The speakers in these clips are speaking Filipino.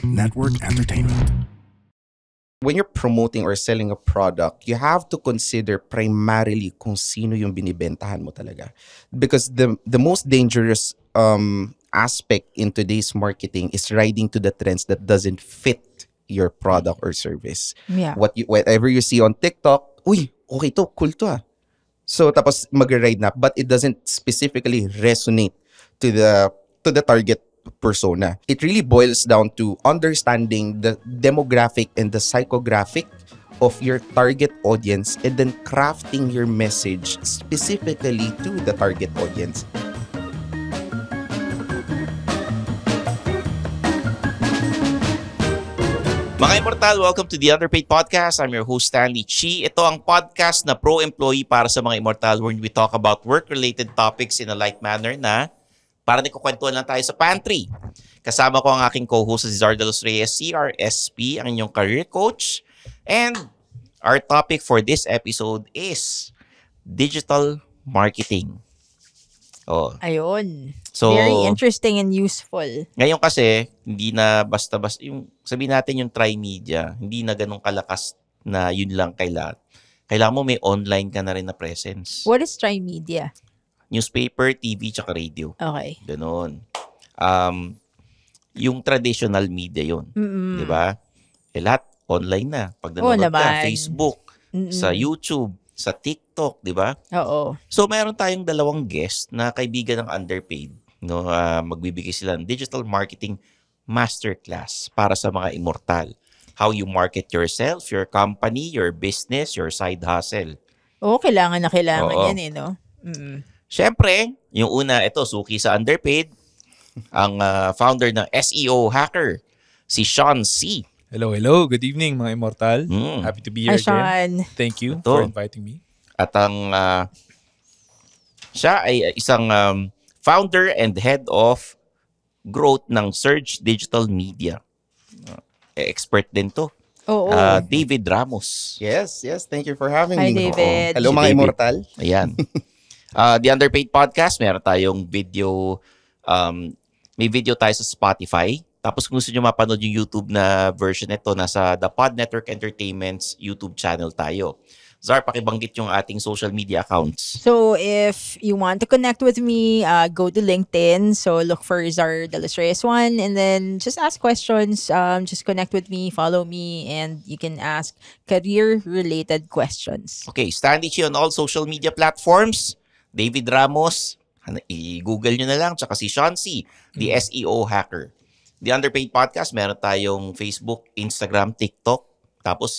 Network Entertainment. When you're promoting or selling a product, you have to consider primarily kung sino yung binibentahan mo talaga. Because the most dangerous aspect in today's marketing is riding to the trends that doesn't fit your product or service. Yeah. Whatever you see on TikTok, uy, okay to, cool to ah. So tapos mag-ride na, but it doesn't specifically resonate to the target persona. It really boils down to understanding the demographic and the psychographic of your target audience and then crafting your message specifically to the target audience. Mga Immortal, welcome to the Underpaid Podcast. I'm your host, Stanley Chi. Ito ang podcast na pro-employee para sa mga Immortal where we talk about work-related topics in a light manner na parang nagkukwentuhan lang tayo sa pantry. Kasama ko ang aking co-host si Zar de los Reyes, CRSP, ang inyong career coach. And our topic for this episode is digital marketing. Oh. Ayun. So, very interesting and useful. Ngayon kasi, hindi na basta-basta, yung sabihin natin yung tri-media, hindi na ganun kalakas na yun lang kailangan. Kailangan mo may online ka na rin na presence. What is tri-media? Newspaper, TV, tsaka radio. Okay. Ganon. Yung traditional media yun. Di ba? Lahat online na. Pag nanonood ka, Facebook, sa YouTube, sa TikTok, di ba? Oo. So, meron tayong dalawang guest na kaibigan ng Underpaid. No, magbibigay sila ng digital marketing masterclass para sa mga Immortal. How you market yourself, your company, your business, your side hustle. Oo, kailangan na kailangan Oo. yan eh, no? Siyempre, yung una, ito, suki sa Underpaid, ang founder ng SEO Hacker, si Sean C. Hello. Good evening, mga Immortal. Happy to be here Hi, Sean. again. Thank you Ito. for inviting me. At ang siya ay isang founder and head of growth ng Surge Digital Media. Expert din to. Oo. David Ramos. Yes. Thank you for having Hi, me. David. Hello Si mga David. Immortal. Ayan. The Underpaid Podcast, meron tayong video, may video tayo sa Spotify. Tapos kung gusto nyo mapanood yung YouTube na version nito, nasa The Pod Network Entertainment's YouTube channel tayo. Zar, pakibanggit yung ating social media accounts. So, if you want to connect with me, go to LinkedIn. So, look for Zar de los Reyes 1 and then just ask questions. Just connect with me, follow me, and you can ask career-related questions. Okay, Stanley Chi on all social media platforms. David Ramos, i-google nyo na lang. Tsaka si Sean C, the SEO Hacker. The Underpaid Podcast, meron tayong Facebook, Instagram, TikTok. Tapos,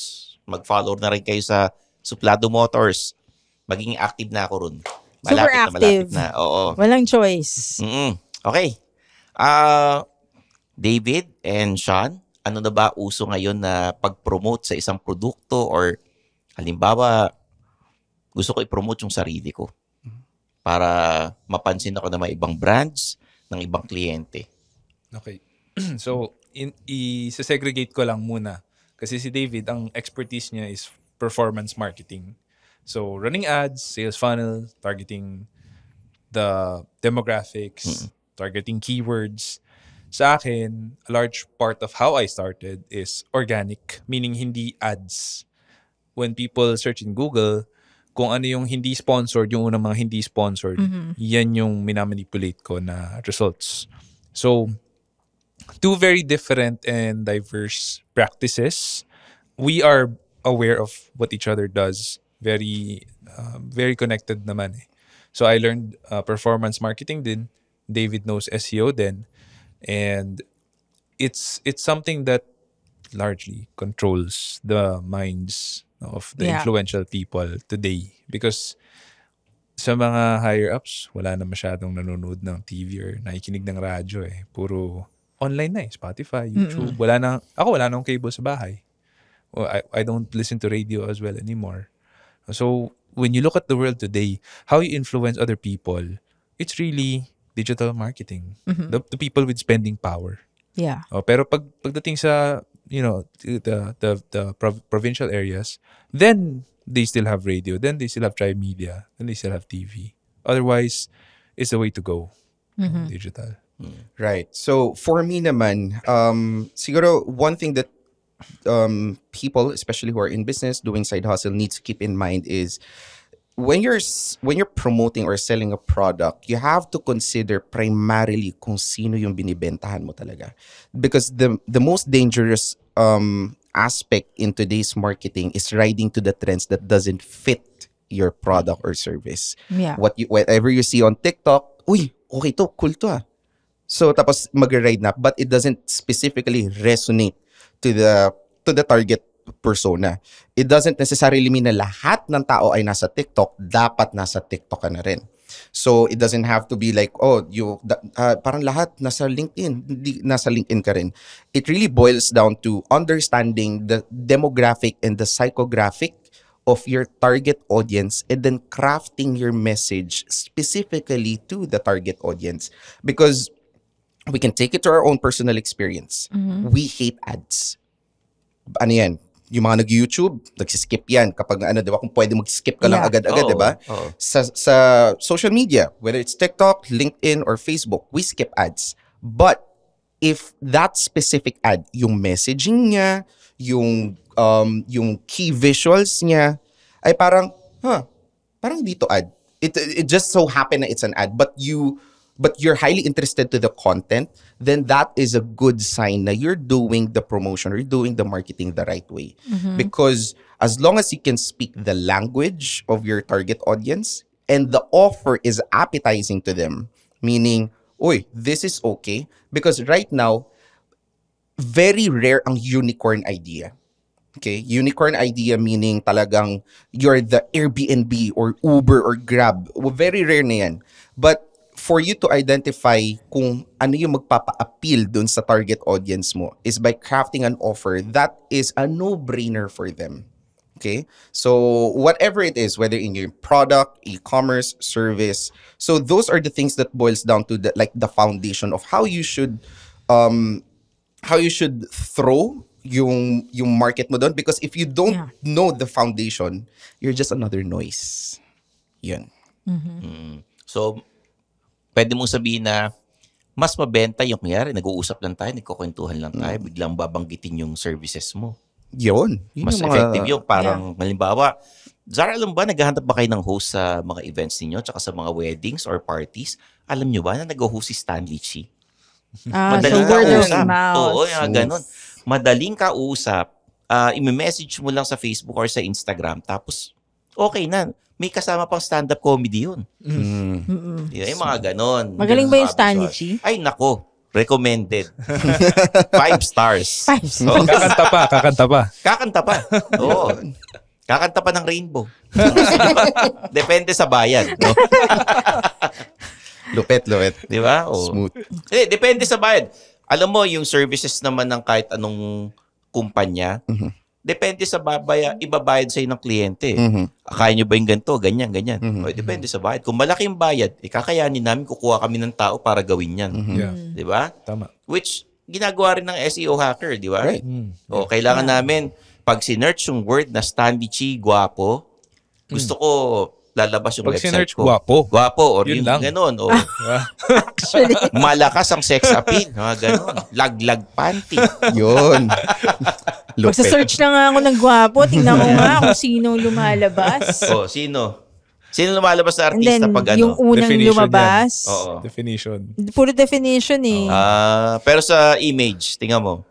mag-follow na rin kayo sa Suplado Motors. Magiging active na ako ron. Super active. Malapit na. Oo. Walang choice. Okay. David and Sean, ano na ba uso ngayon na pag-promote sa isang produkto or halimbawa, gusto ko i-promote yung sarili ko para mapansin ako ng mga ibang brands, ng ibang kliyente. Okay. So, i-segregate ko lang muna. Kasi si David, ang expertise niya is performance marketing. So, running ads, sales funnel, targeting the demographics, targeting keywords. Sa akin, a large part of how I started is organic, meaning hindi ads. When people search in Google, kung ano yung hindi sponsored, yung unang mga hindi sponsored, yan yung minamanipulate ko na results. So, two very different and diverse practices. We are aware of what each other does. Very connected naman eh. So I learned performance marketing din. David knows SEO din. And it's something that largely controls the minds of the influential people today. Because sa mga higher-ups, wala na masyadong nanonood ng TV or nakikinig ng radyo eh. Puro online na eh. Spotify, YouTube. Wala na akong cable sa bahay. Well, I don't listen to radio as well anymore. So, when you look at the world today, how you influence other people, it's really digital marketing. The people with spending power. Yeah. Pero pagdating sa, the provincial areas, then they still have radio, then they still have tri-media, then they still have TV. Otherwise, it's the way to go. Digital. Right. So for me naman, siguro one thing that people, especially who are in business doing side hustle, needs to keep in mind is when you're promoting or selling a product, you have to consider primarily kung sino yung binibentahan mo talaga. Because the most dangerous aspect in today's marketing is riding to the trends that doesn't fit your product or service. Yeah. Whatever you see on TikTok, uy, okay to, cool to ah. So tapos mag-ride na, but it doesn't specifically resonate to the target persona. It doesn't necessarily mean na lahat ng tao ay nasa TikTok, dapat nasa TikTok ka na rin. So it doesn't have to be like, oh, parang lahat nasa LinkedIn, hindi nasa LinkedIn ka rin. It really boils down to understanding the demographic and the psychographic of your target audience and then crafting your message specifically to the target audience. Because we can take it to our own personal experience. We hate ads. Ano yan? Yung mga nag-YouTube, nagsiskip yan. Kapag ano, di ba? Kung pwede mag-skip ka lang Yeah. agad-agad, di ba? Oo. Sa social media, whether it's TikTok, LinkedIn, or Facebook, we skip ads. But if that specific ad, yung messaging niya, yung key visuals niya, ay parang, parang dito ad. It just so happen na it's an ad, but you're highly interested to the content, then that is a good sign that you're doing the promotion or you're doing the marketing the right way. Because as long as you can speak the language of your target audience and the offer is appetizing to them, meaning, oy, this is okay. Because right now, very rare ang unicorn idea. Okay, unicorn idea meaning talagang you're the Airbnb or Uber or Grab. Very rare na yan. But for you to identify kung ano yung magpapa-appeal dun sa target audience mo is by crafting an offer that is a no-brainer for them. Okay? So whatever it is, whether in your product, e-commerce, service, so those are the things that boils down to the foundation of how you should throw yung market mo doon, because if you don't know the foundation, you're just another noise. Yun. So, pwede mong sabihin na mas mabenta yung kunyari, nag-uusap lang tayo, nagkukwentuhan lang tayo, biglang babanggitin yung services mo. Yun. Mas yung effective yung parang, halimbawa, Zara, alam ba, naghahanap ba kayo ng host sa mga events ninyo tsaka sa mga weddings or parties? Alam nyo ba na nag-host si Stanley Chi? So Madaling word of kausap. mouth. Oo, yung ganun. Madaling kausap. I-message mo lang sa Facebook or sa Instagram. Tapos, okay na. May kasama pang stand-up comedy yun. Yun, yung mga ganon. Magaling ba yung Ganun Stanley sa- Chi? Ay, nako. Recommended. 5 stars. Oo. Kakanta pa. Kakanta pa. Oo. Kakanta pa ng Rainbow. Depende sa bayan. No? Lupet. Di ba? Oo. Smooth. Depende sa bayad. Alam mo, yung services naman ng kahit anong kumpanya, depende sa ibabayad sa'yo ng kliyente. Kaya nyo ba yung ganito, ganyan. O, depende sa bayad. Kung malaki yung bayad, kakayanin namin, kukuha kami ng tao para gawin yan. Yeah. Di ba? Tama. Which, ginagawa rin ng SEO hacker, di ba? Right. O, kailangan namin, pag sinearch yung word na Stanley Chi, guwapo, gusto ko lalabas yung Pag website sinearch, ko. guwapo. Guwapo, or Yun yung lang. ganon. O, Actually. malakas ang sex appeal. Mga ganon. Laglag panty. Yun. Magsa-search na nga ako ng gwapo. Tingnan ko nga kung sino lumalabas. O, sino? Sino lumalabas na And artista then, pag ano? yung unang Definition lumabas. Oo. Definition. Puro definition eh. Pero sa image, tingnan mo.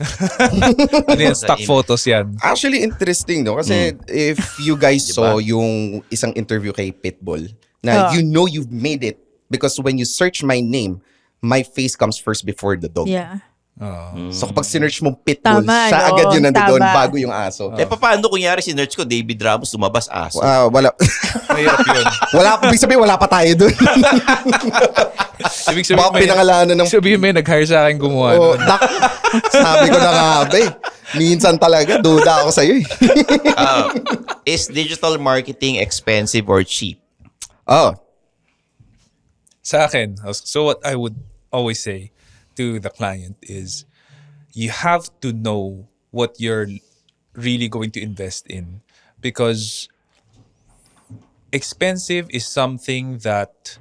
Ano yan? Stock Sa photos yan. Actually, interesting, no? Kasi if you guys saw yung isang interview kay Pitbull, na you know you've made it because when you search my name, my face comes first before the dog. Yeah. So kapag sinearch mong Pitbull, Tama, siya no? agad yun nandoon Tama. bago yung aso. Paano kunyari sinearch ko, David Ramos, lumabas aso? Wala. Mahirap yun. Ibig sabihin, wala pa tayo dun. Ibig sabihin, Baka pinangalanan ng... ibig sabihin may nag-hire sa akin gumawa. Oh, nun. sabi ko na nga, be. Minsan talaga, duda ako sa'yo eh. Is digital marketing expensive or cheap? Oh, Sa akin, so what I would always say to the client is you have to know what you're really going to invest in, because expensive is something that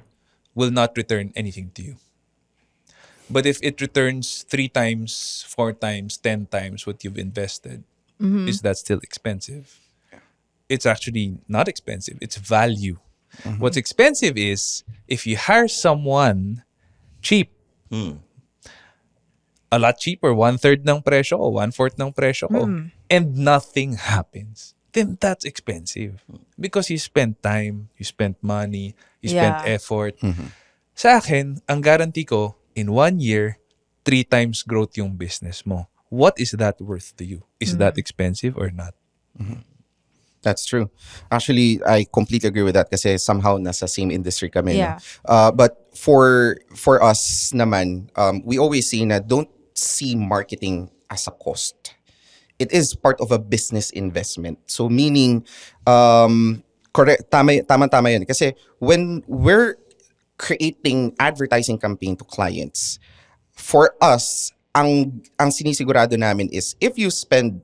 will not return anything to you. But if it returns 3 times, 4 times, 10 times what you've invested, is that still expensive? It's actually not expensive. It's value. What's expensive is if you hire someone cheap, a lot cheaper, 1/3 ng presyo ko, 1/4 ng presyo ko, and nothing happens, then that's expensive. Because you spent time, you spent money, you spent Yeah. effort. Sa akin, ang guarantee ko, in 1 year, 3 times growth yung business mo. What is that worth to you? Is that expensive or not? That's true. Actually, I completely agree with that kasi somehow nasa same industry kami. Yeah. No? But for us naman, we always say na don't see marketing as a cost. It is part of a business investment. So meaning, correct, tama yun. Kasi when we're creating advertising campaign to clients, for us, ang sinisigurado namin is if you spend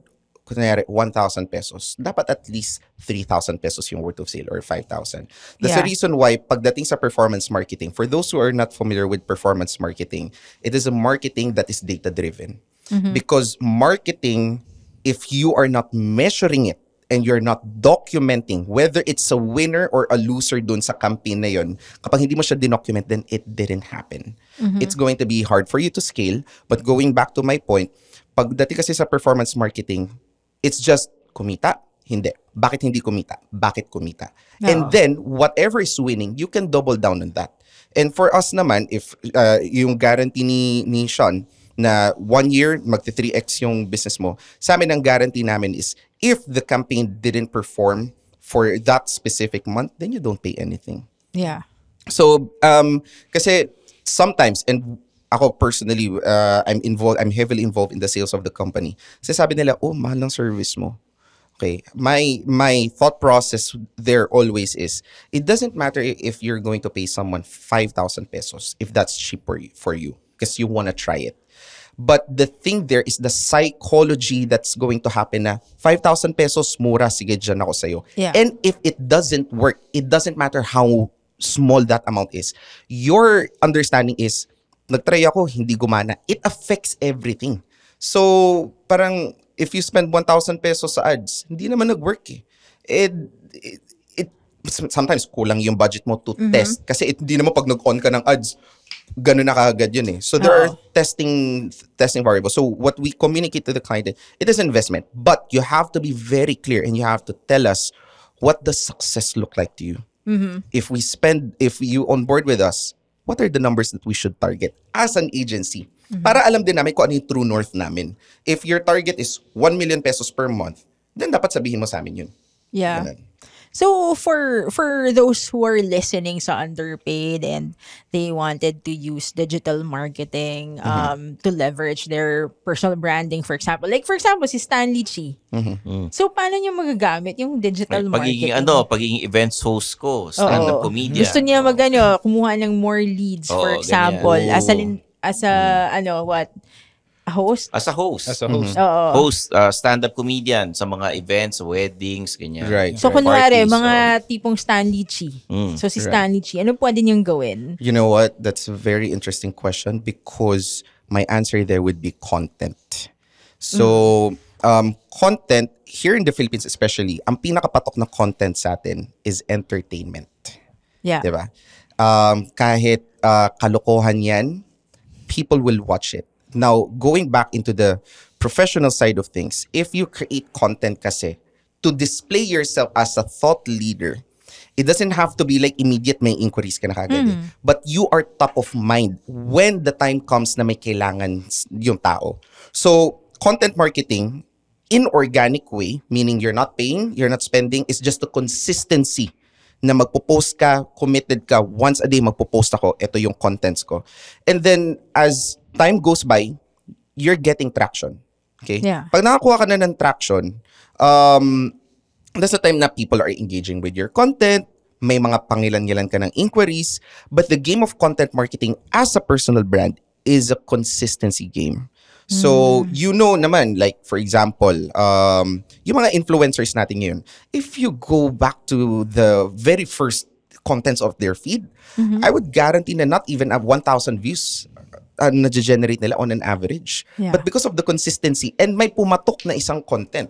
kunyari 1,000 pesos, dapat at least 3,000 pesos yung worth of sale or 5,000. That's the Yeah. reason why pagdating sa performance marketing, for those who are not familiar with performance marketing, it is a marketing that is data-driven. Because marketing, if you are not measuring it and you're not documenting whether it's a winner or a loser dun sa campaign na yun, kapag hindi mo siya dinocument, then it didn't happen. It's going to be hard for you to scale. But going back to my point, pagdating kasi sa performance marketing, it's just kumita, hindi. Bakit hindi kumita? Bakit kumita? And then, whatever is winning, you can double down on that. And for us naman, if yung guarantee ni Sean, na 1 year, magti-3x yung business mo, sa amin ang guarantee namin is, if the campaign didn't perform for that specific month, then you don't pay anything. Yeah. So, kasi sometimes, and ako personally, I'm heavily involved in the sales of the company. Kasi sabi nila, oh, mahal ng service mo. Okay, my thought process there always is, it doesn't matter if you're going to pay someone 5,000 pesos, if that's cheap for you, because you want to try it. But the thing there is the psychology that's going to happen na 5,000 pesos, mura, sige, dyan ako sa'yo. Yeah. And if it doesn't work, it doesn't matter how small that amount is. Your understanding is, nagtry ako, hindi gumana. It affects everything. So, parang, if you spend 1,000 pesos sa ads, hindi naman nag-work eh. It sometimes kulang yung budget mo to test. Kasi hindi naman pag nag-on ka ng ads, ganun na kaagad yun eh. So, there are testing variables. So, what we communicate to the client, it is investment. But you have to be very clear and you have to tell us what does success look like to you. If you on board with us, what are the numbers that we should target as an agency? Para alam din namin kung ano yung true north namin. If your target is 1 million pesos per month, then dapat sabihin mo sa amin yun. Yeah. Ganun. So for those who are listening sa Underpaid and they wanted to use digital marketing to leverage their personal branding, for example si Stanley Chi. So paano niyo magagamit yung digital marketing? Pagiging events host ko, stand-up Oo. comedian. Gusto niya kumuha ng more leads, for Oo, example, ganyan. as a a host. As a host. As a host. Oo. Host, stand-up comedian sa mga events, weddings, ganyan. Right. So kunwari Parties, mga tipong Stanley Chi. So si Stanley Chi, ano pwede niyang gawin? You know what? That's a very interesting question because my answer there would be content. So, content, here in the Philippines especially, ang pinakapatok na content sa atin is entertainment. Yeah. Diba? Kahit kalokohan yan, people will watch it. Now, going back into the professional side of things, if you create content kasi to display yourself as a thought leader, it doesn't have to be like immediate may inquiries ka na kagad. But you are top of mind when the time comes na may kailangan yung tao. So, content marketing in organic way, meaning you're not paying, you're not spending, is just the consistency na magpo-post ka, committed ka, once a day magpo-post ako, ito yung contents ko. And then, as time goes by, you're getting traction. Okay? Yeah. Pag nakakuha ka na ng traction, that's the time na people are engaging with your content, may mga pangilan-ngilan ka ng inquiries, but the game of content marketing as a personal brand is a consistency game. So, you know naman, like, for example, yung mga influencers natin ngayon, if you go back to the very first contents of their feed, I would guarantee na not even have 1,000 views na-generate nila on an average. Yeah. But because of the consistency and may pumatok na isang content.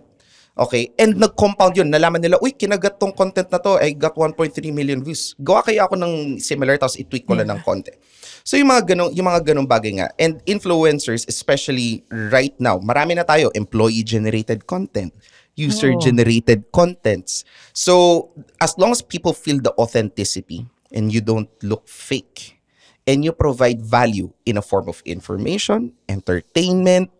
Okay? And nag-compound yun. Nalaman nila, uy, kinagat tong content na to. I got 1.3 million views. Gawa kaya ako ng similar tapos i-tweak ko lang ng konti. So yung mga ganong bagay nga. And influencers, especially right now, marami na tayo, employee-generated content, user-generated contents. So as long as people feel the authenticity and you don't look fake and you provide value in a form of information, entertainment,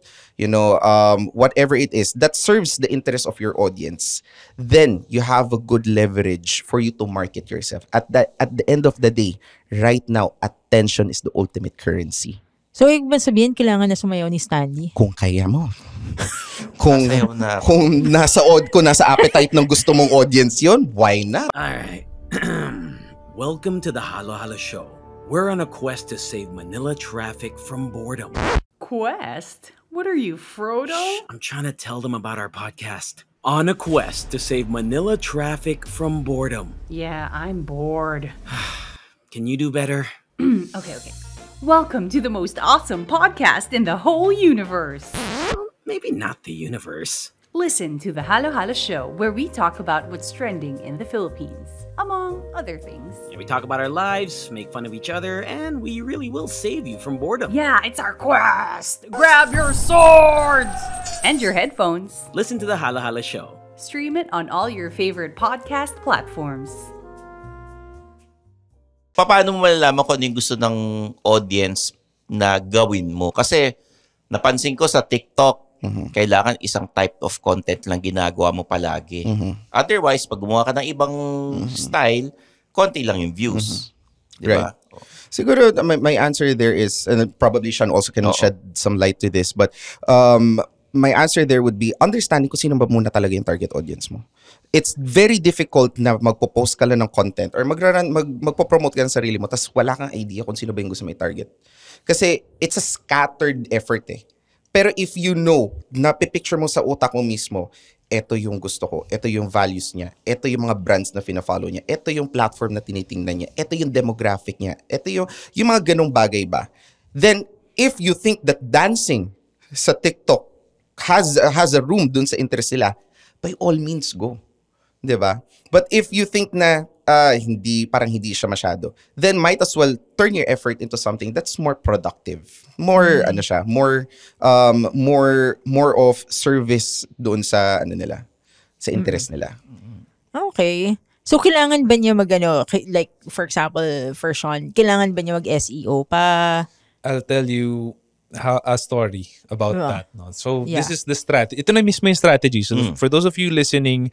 whatever it is that serves the interest of your audience, then you have a good leverage for you to market yourself. At the end of the day, right now, attention is the ultimate currency. So, ibig ba sabihin, kailangan na sumayaw ni Stanley? Kung kaya mo. kung Sasayaw na ako. kung nasa appetite ng gusto mong audience yon, why not? All right. Welcome to the Halo Halo Show. We're on a quest to save Manila traffic from boredom. Quest? What are you, Frodo? I'm trying to tell them about our podcast. On a quest to save Manila traffic from boredom. Yeah, I'm bored. Can you do better? Okay. Welcome to the most awesome podcast in the whole universe. Maybe not the universe. Listen to the Halo Halo Show, where we talk about what's trending in the Philippines, among other things. Yeah, we talk about our lives, make fun of each other, and we really will save you from boredom. Yeah, it's our quest! Grab your swords! And your headphones. Listen to the Halo Halo Show. Stream it on all your favorite podcast platforms. Paano mo malalaman kung ano yung gusto ng audience na gawin mo? Kasi napansin ko sa TikTok, kailangan isang type of content lang ginagawa mo palagi. Otherwise, pag gumawa ka ng ibang style, konti lang yung views. Di ba? Right. Siguro, my answer there is, and probably Sean also can shed some light to this, but my answer there would be, understanding kung sino ba muna talaga yung target audience mo. It's very difficult na magpo-post ka lang ng content or magpo-promote ka ng sarili mo tapos wala kang idea kung sino ba yung gusto may target. Kasi it's a scattered effort eh. Pero if you know, napipicture mo sa utak mo mismo, eto yung gusto ko, eto yung values niya, eto yung mga brands na fina-follow niya, eto yung platform na tinitingnan niya, eto yung demographic niya, eto yung mga ganong bagay ba? Then, if you think that dancing sa TikTok has a room dun sa interest nila, by all means, go. Diba? But if you think na parang hindi siya masyado, then might as well turn your effort into something that's more productive. More more of service doon sa sa interest nila. Okay. So, kailangan ba niya like, for example, for Sean, kailangan ba niya mag-SEO pa? I'll tell you a story about that. No? So, Yeah. this is the strategy. Ito na mismo yung strategy. So, for those of you listening,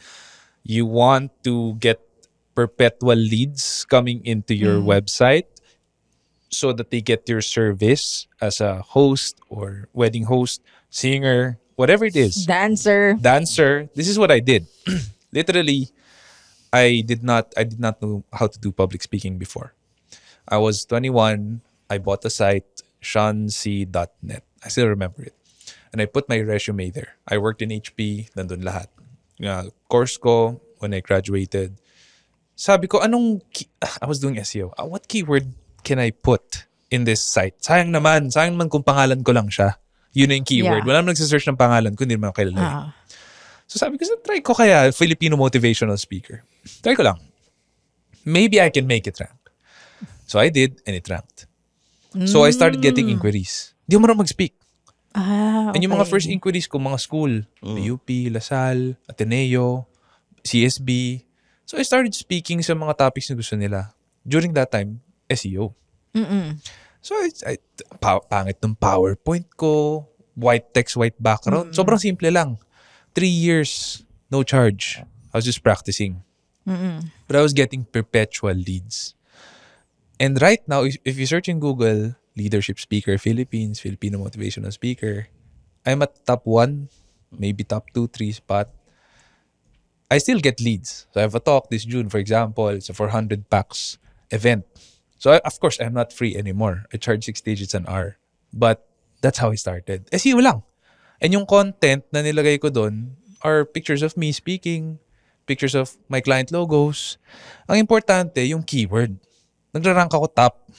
you want to get perpetual leads coming into your website so that they get your service as a host or wedding host, singer, whatever it is. Dancer. This is what I did. Literally, I did not know how to do public speaking before. I was 21. I bought a site, seanc.net. I still remember it. And I put my resume there. I worked in HP, nandun lahat. Course ko, when I graduated, sabi ko, I was doing SEO. What keyword can I put in this site? Sayang naman kung pangalan ko lang siya. Yun yung keyword. Yeah. Wala naman nagsisearch ng pangalan ko, hindi naman ako kilala. So sabi ko, try ko kaya Filipino motivational speaker. Try ko lang. Maybe I can make it rank. So I did, and it ranked. So I started getting inquiries. Di mo marunong mag-speak. Okay. And yung mga first inquiries ko, mga school, UP, LaSalle, Ateneo, CSB. So I started speaking sa mga topics na gusto nila. During that time, SEO. So pangit ng PowerPoint ko, white text, white background. Sobrang simple lang. 3 years, no charge. I was just practicing. But I was getting perpetual leads. And right now, if you search in Google, leadership speaker, Philippines, Filipino motivational speaker, I'm at top 1, maybe top 2, 3 spot. I still get leads. So I have a talk this June, for example. It's a 400 packs event. So of course, I'm not free anymore. I charge 6 digits an hour. But that's how I started. SEO lang. And yung content na nilagay ko doon are pictures of me speaking, pictures of my client logos. Ang importante, yung keyword. Nagrarank ako top.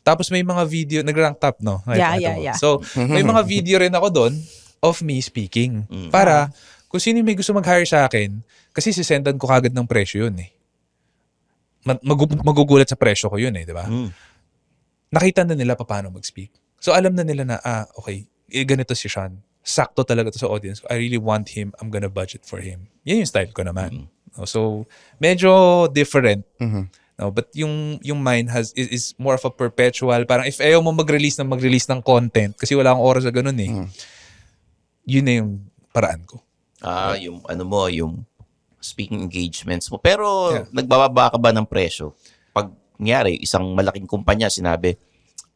Tapos may mga video, nag-rank top, no? Right, Yeah, ito yeah, mo. yeah. So, may mga video rin ako doon of me speaking. Para, kung sino yung may gusto mag-hire sa akin, kasi sisendan ko kagad ng presyo yun eh. Magugulat sa presyo ko yun eh, di ba? Nakita na nila paano mag-speak. So, alam na nila na, okay, ganito si Sean. Sakto talaga to sa audience. I really want him. I'm gonna budget for him. Yan yung style ko naman. So, medyo different. No, but yung mine is more of a perpetual. Parang if ayaw mo mag-release ng content kasi wala akong oras sa ganun eh. Yun na yung paraan ko. Yung yung speaking engagements mo. Pero nagbababa ka ba ng presyo? Pag nangyari, isang malaking kumpanya sinabi,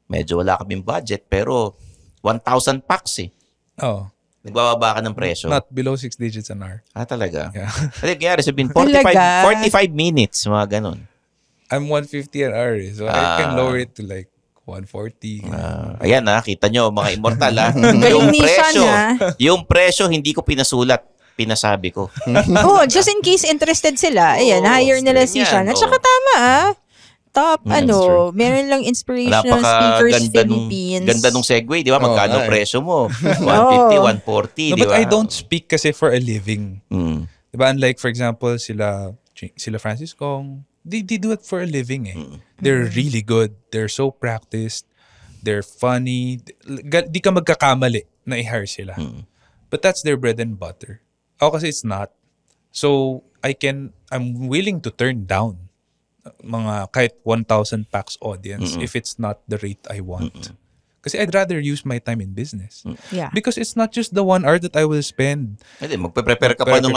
medyo wala kaming budget pero 1,000 packs eh. Oh. Nagbababa ka ng presyo. Not below 6 digits an hour. Talaga? Yeah. Kasi nangyari, sabihin, Talaga? 45 minutes, mga ganun. I'm 150 an hour eh. So I can lower it to like 140. Ayan kita nyo, mga immortal Galing ni Sean, yung presyo, hindi ko pinasulat. Pinasabi ko. Just in case interested sila. Ayan, hire nila si Sean. At saka tama top, meron lang inspirational speakers Philippines. Ganda nung segue, di ba? Magkano presyo mo? 150, 140, di But ba? I don't speak kasi for a living. Di ba? Unlike, for example, sila Francis Kong, they do it for a living eh. They're really good. They're so practiced. They're funny. Di ka magkakamali na i-hire sila. But that's their bread and butter. Ako kasi it's not. So, I'm willing to turn down mga kahit 1,000 packs audience if it's not the rate I want. Kasi I'd rather use my time in business. Yeah. Because it's not just the 1 hour that I will spend. Magpe-prepare ka pa nung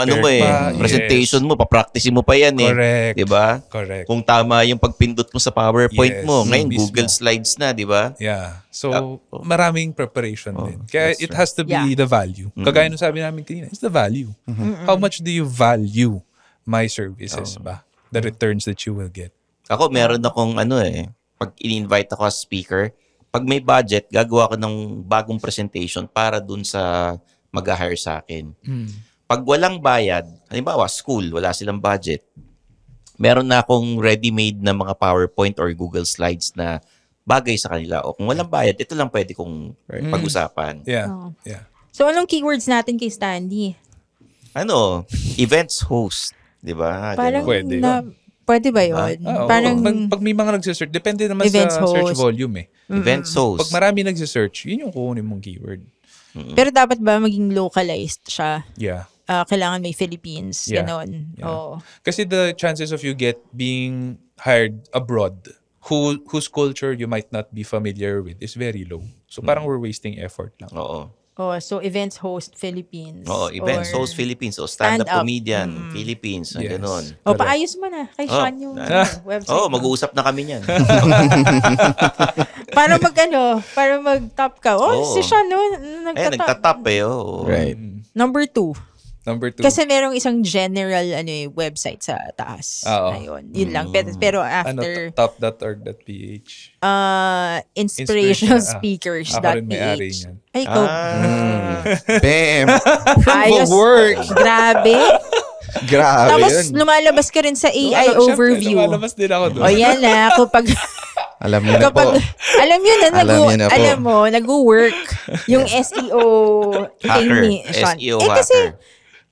presentation mo, papracticein mo pa yan Correct. Di ba? Correct. Kung tama yung pagpindot mo sa PowerPoint mo, ngayon mismo. Google Slides na, di ba? Yeah. So, maraming preparation din. Kaya it has to be the value. Kagaya nung sabi namin kanina, it's the value. How much do you value my services ba? The returns that you will get. Ako, meron akong pag in-invite ako as speaker, pag may budget, gagawa ko ng bagong presentation para dun sa mag-hire sa akin. Pag walang bayad, halimbawa, school, wala silang budget, meron na akong ready-made na mga PowerPoint or Google Slides na bagay sa kanila. O kung walang bayad, ito lang pwede kong pag-usapan. Yeah. Yeah. So, anong keywords natin kay Stanley? Events host. Di ba? Parang Pwede. pwede ba yun? Parang pag may mga nagsisearch, depende naman Events sa search host. volume eh. Events host. Pag marami nagsisearch, yun yung kukunin mong keyword. Pero dapat ba maging localized siya? Yeah. Kailangan may Philippines, Yeah. ganon. Yeah. Kasi the chances of you being hired abroad, whose culture you might not be familiar with, is very low. So parang we're wasting effort lang. Oo. So events host Philippines. Events or host Philippines. O stand-up stand-up. comedian Philippines. Yes. Ganon. paayos mo na kay Sean yung website. Mag-uusap na kami niyan. para mag-top ka. Si Sean, nagtatap eh. Right. Number 2. Number 2. Kasi merong isang general website sa taas. Oo. Ayun. Yun lang. Pero after top.org.ph. inspirationalspeakers.ph. Ako rin may-ari niyan. Ay, ikaw. Bam! Ayos. Work! Grabe. Grabe Tapos yun. lumalabas ka rin sa AI overview. Lumalabas din ako doon. O yan na. Alam niyo na po. Alam nyo na, Alam niyo na po. nag-work yung SEO thing ni Sean. SEO Kasi, hacker.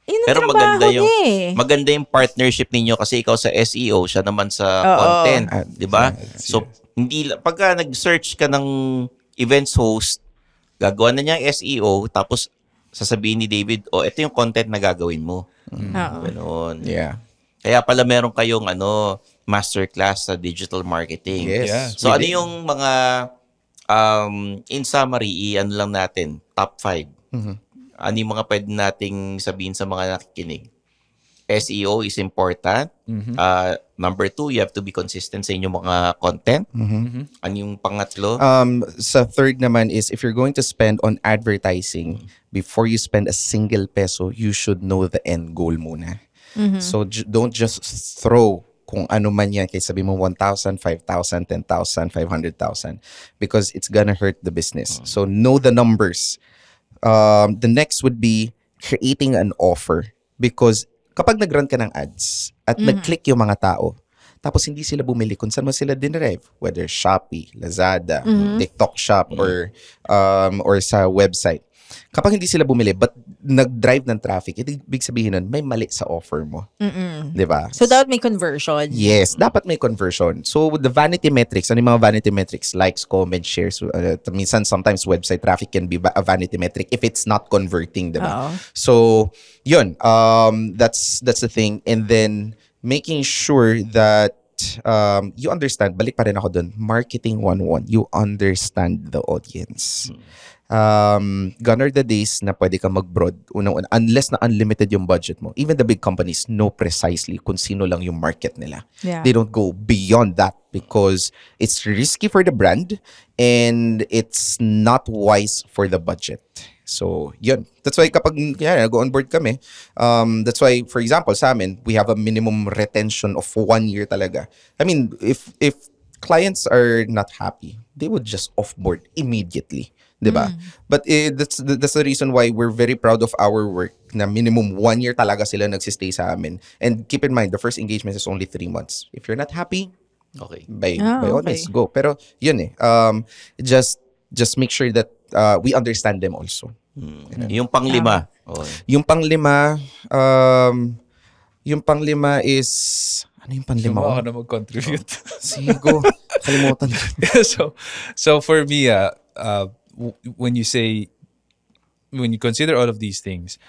yun ang Pero trabaho niya maganda yung partnership ninyo kasi ikaw sa SEO, siya naman sa content, 'di ba? So pagka nag-search ka ng events host, gagawa na niya ang SEO tapos sasabihin ni David, ito yung content na gagawin mo. Ganoon. Yeah. Kaya pala meron kayong masterclass sa digital marketing. Yes. Yeah. So ano yung mga in summary, lang natin, top 5. Ano yung mga pwede nating sabihin sa mga nakikinig? SEO is important. Number 2, you have to be consistent sa inyong mga content. Ano yung pangatlo? Sa third naman is, if you're going to spend on advertising, before you spend a single peso, you should know the end goal muna. So don't just throw kung ano man yan, kaya sabi mo 1,000, 5,000, 10,000, 500,000, because it's gonna hurt the business. So know the numbers. The next would be creating an offer, because kapag nag-run ka ng ads at nag-click yung mga tao, tapos hindi sila bumili kung saan mo sila dinerive, whether Shopee, Lazada, TikTok Shop, or sa website. Kapag hindi sila bumili but nag-drive ng traffic, ibig sabihin nun, may mali sa offer mo. Di ba? So, dapat may conversion. Yes, dapat may conversion. So, the vanity metrics, ano yung mga vanity metrics? Likes, comments, shares. Minsan, sometimes website traffic can be a vanity metric if it's not converting, di ba? So, yun. That's the thing. And then, making sure that you understand, balik pa rin ako dun, marketing 101, you understand the audience. Gone are the days na pwede ka mag-broad unless na unlimited yung budget mo. Even the big companies know precisely kung sino lang yung market nila. Yeah. They don't go beyond that because it's risky for the brand and it's not wise for the budget. So, yun. That's why kapag nag-onboard kami, that's why, for example, sa amin, we have a minimum retention of 1 year talaga. I mean, if clients are not happy, they would just offboard immediately. Diba? But that's the reason why we're very proud of our work na minimum 1 year talaga sila nagsistay sa amin. And keep in mind, the first engagement is only 3 months. If you're not happy, Okay. by all means, go. Pero yun just make sure that we understand them also. Yung pang-5. Yung pang-5 is... Ano yung pang-5? Gusto mo ako na mag-contribute. Sige, go. Kalimutan ko. So for me, when you consider all of these things,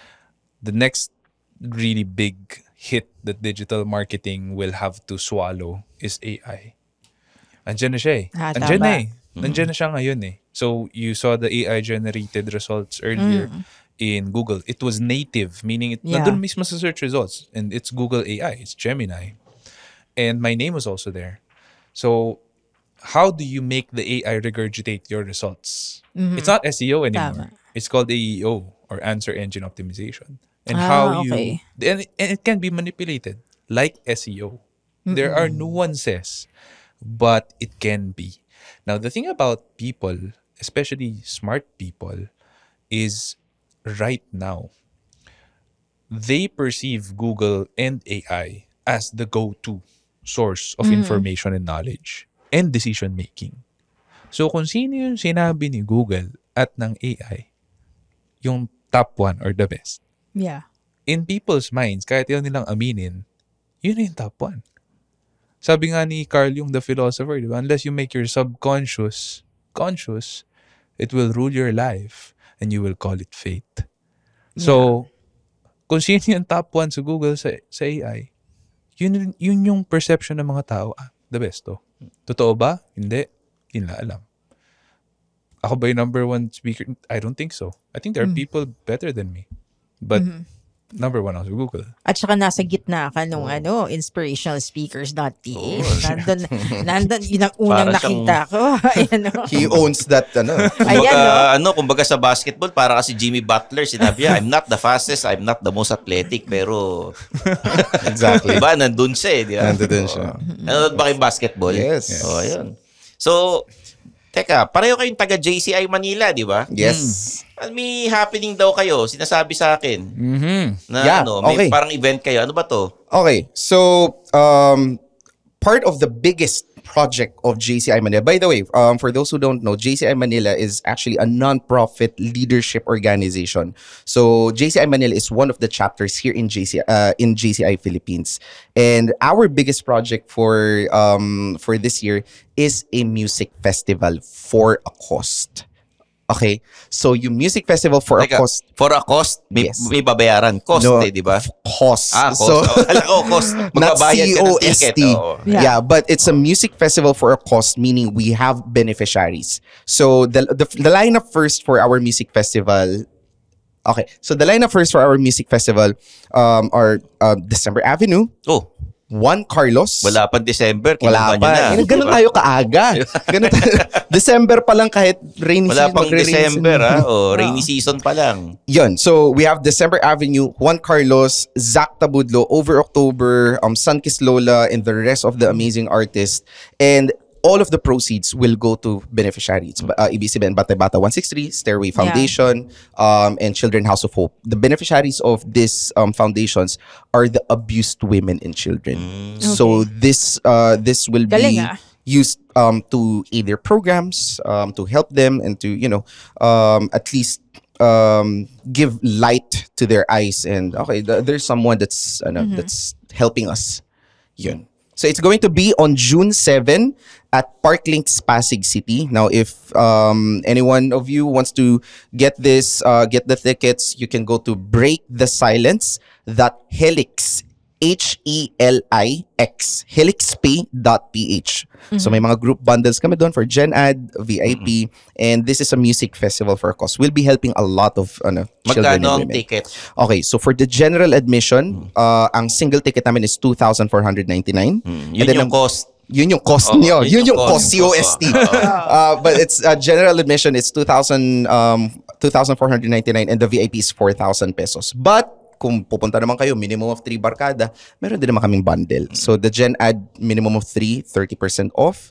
the next really big hit that digital marketing will have to swallow is AI. Andiyan na siya eh. Andiyan na eh. Nandiyan na siya ngayon eh. So you saw the AI-generated results earlier in Google. It was native, meaning nandun mismo sa search results. And it's Google AI. It's Gemini. And my name was also there. So how do you make the AI regurgitate your results? It's not SEO anymore. It's called AEO, or Answer Engine Optimization. And and it can be manipulated like SEO. There are nuances, but it can be. Now, the thing about people, especially smart people, is right now, they perceive Google and AI as the go-to source of information and knowledge and decision-making. So, kung sino yung sinabi ni Google at ng AI, yung top 1 or the best, in people's minds, kahit yun nilang aminin, yun yung top 1. Sabi nga ni Carl Jung, the philosopher, diba? Unless you make your subconscious conscious, it will rule your life and you will call it fate. So, kung sino yung top 1 sa Google sa AI, yun yung perception ng mga tao. The best to. Totoo ba? Hindi. Yun na alam. Ako ba yung number 1 speaker? I don't think so. I think there are people better than me. But number 1 ako sa Google. At saka nasa gitna ka nung inspirationalspeakers.ph. Nandun, yun ang unang nakita ko. Ayan, He owns that, Kumbaga sa basketball, para kasi Jimmy Butler, sinabi niya, I'm not the fastest, I'm not the most athletic, pero exactly. Diba? Nandun siya eh. Diba? Nandun siya. Nanonood ba kayong basketball? Yes. Oh, yun. So, teka, pareho kayong taga JCI Manila, di ba? Yes. May happening daw kayo, sinasabi sa akin. Yeah, may parang event kayo. Ano ba to? Okay, so part of the biggest project of JCI Manila. By the way, for those who don't know, JCI Manila is actually a non-profit leadership organization. So JCI Manila is one of the chapters here in JCI Philippines. And our biggest project for this year is a music festival for a cost. Okay, so yung music festival for a cost. For a cost? May babayaran. Cost di ba? Cost. Cost. So, Alam ko, cost. Magbabayad ka ng ticket. Yeah, but it's a music festival for a cost, meaning we have beneficiaries. So the lineup first for our music festival. Okay, so the lineup first for our music festival are December Avenue. Oh. Juan Carlos. Wala pa December. Wala pa. Ganun tayo kaaga. December pa lang kahit rainy season. Wala pang December, rainy Oh. season pa lang. Yun. So, we have December Avenue, Juan Carlos, Zach Tabudlo, Over October, Sun Kiss Lola, and the rest of the amazing artists. And all of the proceeds will go to beneficiaries. Ibig sabihin, Batay Bata 163, Stairway Foundation, and Children House of Hope. The beneficiaries of these foundations are the abused women and children. So this will Galing, be used to aid their programs, to help them, and to at least give light to their eyes. And there's someone that's that's helping us. Yun. So it's going to be on June 7 at Parklinks Pasig City. Now, if any one of you wants to get this, get the tickets, you can go to breakthesilence.helix, HELIX, helixpay.ph. So may mga group bundles kami doon for Gen Ad, VIP, and this is a music festival for a cause. We'll be helping a lot of children and Magkano ang women. ticket? Okay, so for the general admission, ang single ticket namin is 2,499. Yun yung cost. Yun yung cost Oo, nyo. yun Yun yung yung cost, cost. COST. But it's general admission, it's 2,499 and the VIP is 4,000 pesos. But kung pupunta naman kayo, minimum of 3 barkada, meron din naman kaming bundle. So the Gen Ad, minimum of 3, 30% off.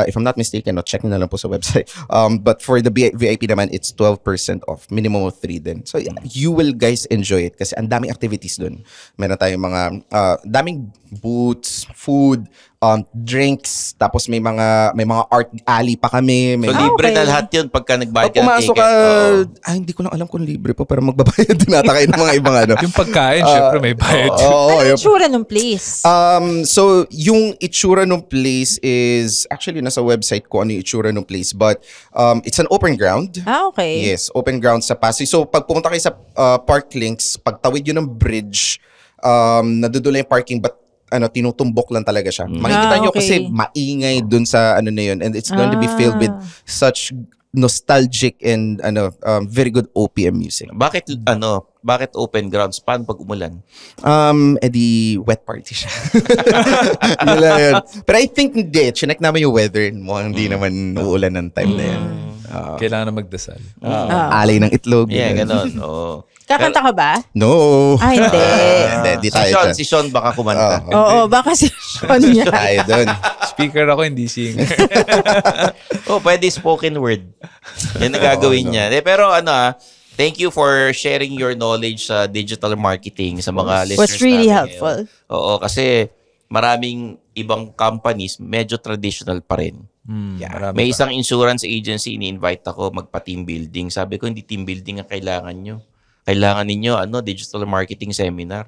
If I'm not mistaken, check nyo na lang po sa website. But for the VIP naman, it's 12% off. Minimum of 3 din. So you will guys enjoy it kasi ang daming activities dun. Meron tayong mga daming booths, food, drinks, tapos may mga art alley pa kami. May So, libre na lahat yun pagka nagbayad ka ng pumasok ticket. ka, hindi ko lang alam kung libre pa, pero magbabayad din ata kayo ng mga ibang Yung pagkain, syempre may bayad. Oo, Ano yun. yung tsura ng place? So, yung itsura ng place is, actually, nasa website ko ano yung itsura ng place, but it's an open ground. Okay. Yes, open ground sa Pasig. So, pag pumunta kayo sa Parklinks, pag tawid yun ng bridge, nadudula yung parking, but tinutumbok lang talaga siya. Makikita nyo kasi Okay. maingay dun sa na yun, and it's going to be filled with such nostalgic and very good OPM music. Bakit open grounds? Paano pag umulan? Edi wet party siya. Yun lang yun. Pero I think hindi. Chinek namin yung weather. Mukhang hindi naman uulan ng time na yan. Kailangan na magdasal. Alay ng itlog. Yeah, ganun. ganon. Oo. Kakanta ka ba? No. Hindi. Hindi tayo dyan. Si Sean baka kumanta. Oo, baka si Sean niya. Tayo dun. Speaker ako, hindi singer. Pwede spoken word. Yan ang gagawin niya. Pero thank you for sharing your knowledge sa digital marketing sa mga listeners Was really natin helpful. ngayon. Oo, kasi maraming ibang companies medyo traditional pa rin. May isang insurance agency, ini-invite ako magpa-team building. Sabi ko, hindi team building ang kailangan nyo. Kailangan ninyo, digital marketing seminar.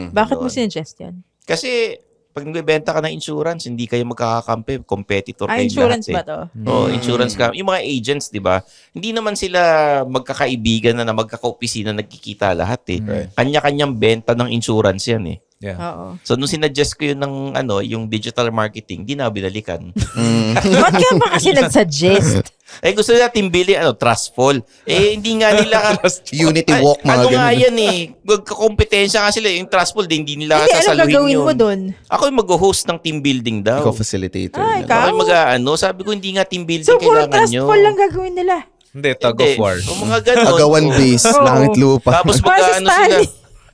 Bakit mo sinuggest yan? Kasi, pag nagbebenta ka ng insurance, hindi kayo magkakakampi. Competitor kayo Insurance lahat. ba to? Oo, insurance ka. Yung mga agents, di ba? Hindi naman sila magkakaibigan na magkakaopisina nagkikita lahat eh. Kanya-kanyang benta ng insurance yan eh. Yeah. Oo. So, nung sinuggest ko yun ng yung digital marketing, di na binalikan. Ba't ka ba kasi nagsuggest? Gusto nila team building, trustful. Hindi nga nila... Unity walk, mga nga ganun. yan eh. Magkakompetensya nga sila. Yung trustful, hindi nila Hindi, anong sasaluhin gagawin yun. mo dun? Ako yung mag-host ng team building daw. Ikaw facilitator. Ay, Ganun. ikaw? Sabi ko, hindi nga team building So, puro kailangan nyo. trustful lang gagawin nila. Hindi, tug of war. O mga ganon. Agawan base, Oo. langit lupa. Tapos Para sa mag-ano sila. Stanley.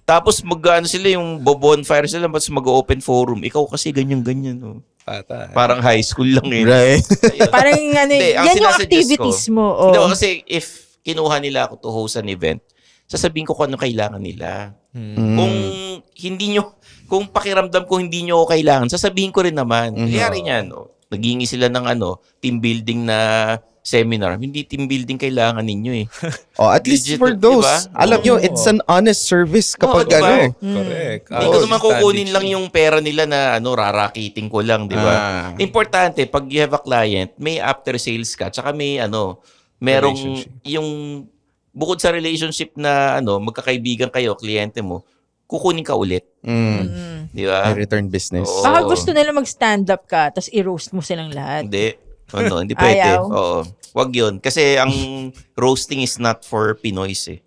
Tapos mag-ano sila yung bonfire sila, tapos mag-open forum. Ikaw kasi ganyan-ganyan. Oh. Patay. Parang high school lang eh. Right. Parang Hindi, ang yan yung sinasuggest activities ko, mo. Hindi, Oh. kasi if kinuha nila ako to host an event, sasabihin ko kung ano kailangan nila. Kung pakiramdam ko hindi nyo ako kailangan, sasabihin ko rin naman. Kaya niyan, naghingi sila ng team building na seminar. Hindi team building kailangan ninyo eh. At least Digital, for those, diba? alam nyo, it's an honest service kapag diba? Correct. Hindi ko naman kukunin lang yung pera nila na rarakiting ko lang, di ba? Importante, pag you have a client, may after sales ka, tsaka may merong Relationship. yung bukod sa relationship na magkakaibigan kayo, kliyente mo, kukunin ka ulit. Di ba? Return business. Oo. Baka gusto nila mag-stand up ka, tapos i-roast mo silang lahat. Hindi. Hindi pwede. Ayaw. Oo. Wag yun. Kasi ang roasting is not for Pinoys eh.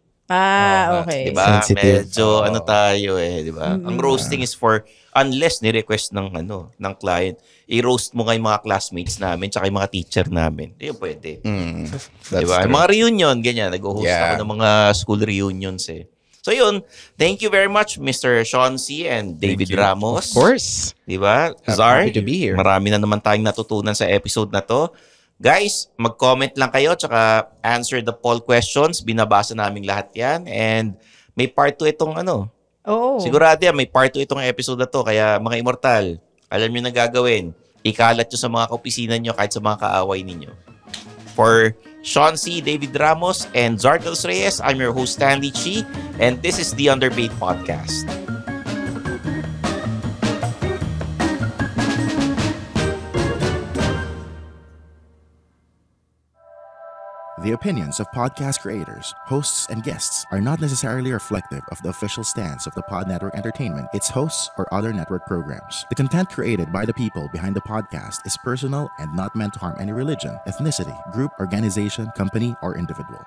Okay. Di ba? Sensitive. Medyo tayo eh, di ba? Ang roasting is for unless ni-request ng client, i-roast mo nga yung mga classmates namin tsaka yung mga teacher namin. Yun pwede. That's Di ba? true. Yung mga reunion, ganyan. Nag-host Yeah. ako ng mga school reunions eh. So yun, thank you very much Mr. Sean C. and David you. Ramos. Of course. Diba? Zar, happy to be here. marami na naman tayong natutunan sa episode na to. Guys, mag-comment lang kayo tsaka answer the poll questions. Binabasa namin lahat yan. And may part 2 itong Oo. sigurado yan, may part 2 itong episode na to. Kaya mga immortal, alam nyo na gagawin. Ikalat nyo sa mga kaopisina nyo kahit sa mga kaaway ninyo. For Sean C., David Ramos, and Zartos Reyes, I'm your host, Stanley Chi, and this is the Underpaid Podcast. The opinions of podcast creators, hosts, and guests are not necessarily reflective of the official stance of the Pod Network Entertainment, its hosts, or other network programs. The content created by the people behind the podcast is personal and not meant to harm any religion, ethnicity, group, organization, company, or individual.